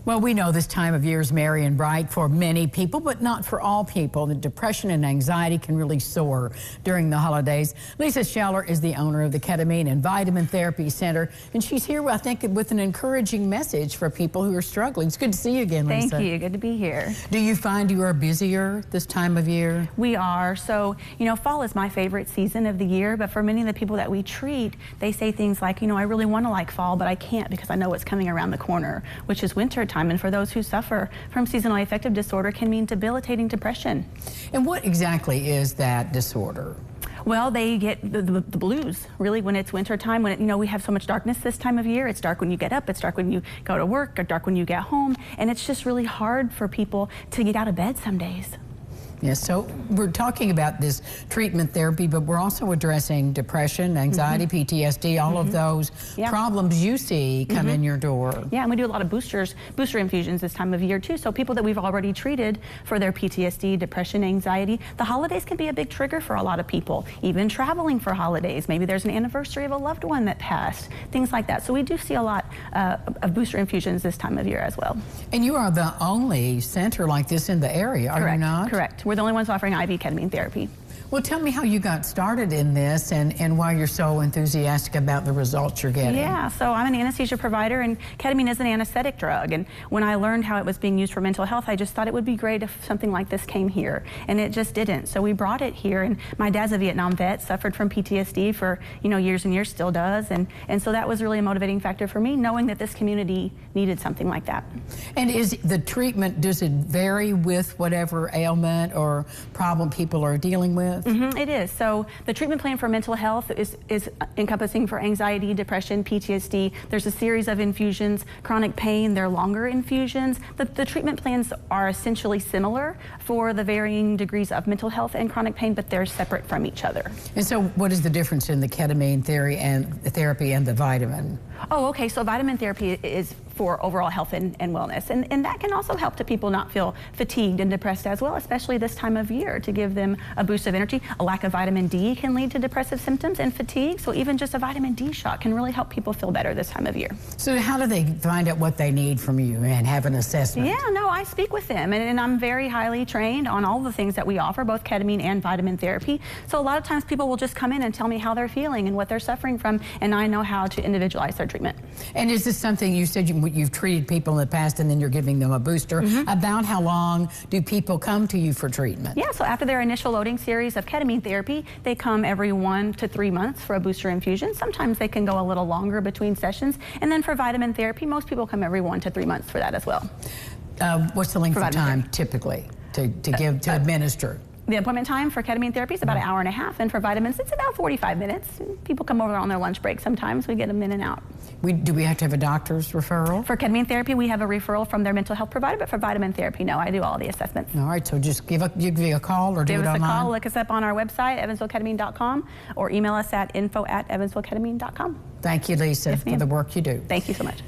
Well, we know this time of year is merry and bright for many people, but not for all people. The depression and anxiety can really soar during the holidays. Lisa Scheller is the owner of the Ketamine and Vitamin Therapy Center, and she's here, I think, with an encouraging message for people who are struggling. It's good to see you again, Lisa. Thank you. Good to be here. Do you find you are busier this time of year? We are. So, fall is my favorite season of the year, but for many of the people that we treat, they say things like, I really want to like fall, but I can't because I know it's coming around the corner, which is winter time. And for those who suffer from seasonal affective disorder, can mean debilitating depression. And what exactly is that disorder? Well, they get the blues, really, when it's winter time, when we have so much darkness this time of year. It's dark when you get up, it's dark when you go to work, or dark when you get home, and it's just really hard for people to get out of bed some days. Yes, so we're talking about this treatment therapy, but we're also addressing depression, anxiety, PTSD, all of those problems you see come in your door. Yeah, and we do a lot of booster infusions this time of year too. So people that we've already treated for their PTSD, depression, anxiety, the holidays can be a big trigger for a lot of people, even traveling for holidays. Maybe there's an anniversary of a loved one that passed, things like that. So we do see a lot of booster infusions this time of year as well. And you are the only center like this in the area, are you not? Correct. We're the only ones offering IV ketamine therapy. Well, tell me how you got started in this and why you're so enthusiastic about the results you're getting. Yeah, so I'm an anesthesia provider, and ketamine is an anesthetic drug. And when I learned how it was being used for mental health, I just thought it would be great if something like this came here. And it just didn't. So we brought it here, and my dad's a Vietnam vet, suffered from PTSD for years and years, still does. And so that was really a motivating factor for me, knowing that this community needed something like that. And is the treatment, does it vary with whatever ailment or problem people are dealing with? It is. So the treatment plan for mental health is encompassing for anxiety, depression, PTSD. There's a series of infusions. Chronic pain, they're longer infusions. The treatment plans are essentially similar for the varying degrees of mental health and chronic pain, but they're separate from each other. And so what is the difference in the ketamine therapy and the vitamin? Oh, okay. So vitamin therapy is for overall health and wellness. And that can also help to people not feel fatigued and depressed as well, especially this time of year, to give them a boost of energy. A lack of vitamin D can lead to depressive symptoms and fatigue. So even just a vitamin D shot can really help people feel better this time of year. So how do they find out what they need from you and have an assessment? Yeah, no, I speak with them, and I'm very highly trained on all the things that we offer, both ketamine and vitamin therapy. So a lot of times people will just come in and tell me how they're feeling and what they're suffering from, and I know how to individualize their treatment. And is this something you said you've treated people in the past and then you're giving them a booster? About how long do people come to you for treatment? Yeah, so after their initial loading series of ketamine therapy, they come every 1 to 3 months for a booster infusion. Sometimes they can go a little longer between sessions. And then for vitamin therapy, most people come every 1 to 3 months for that as well. What's the length of time typically to administer? The appointment time for ketamine therapy is about an hour and a half, and for vitamins, it's about 45 minutes. People come over on their lunch break sometimes. We get them in and out. Do we have to have a doctor's referral? For ketamine therapy, we have a referral from their mental health provider, but for vitamin therapy, no, I do all the assessments. All right, so just give a call or do it online? Give us a call, look us up on our website, evansvilleketamine.com, or email us at info@evansvilleketamine.com. Thank you, Lisa, for the work you do. Thank you so much.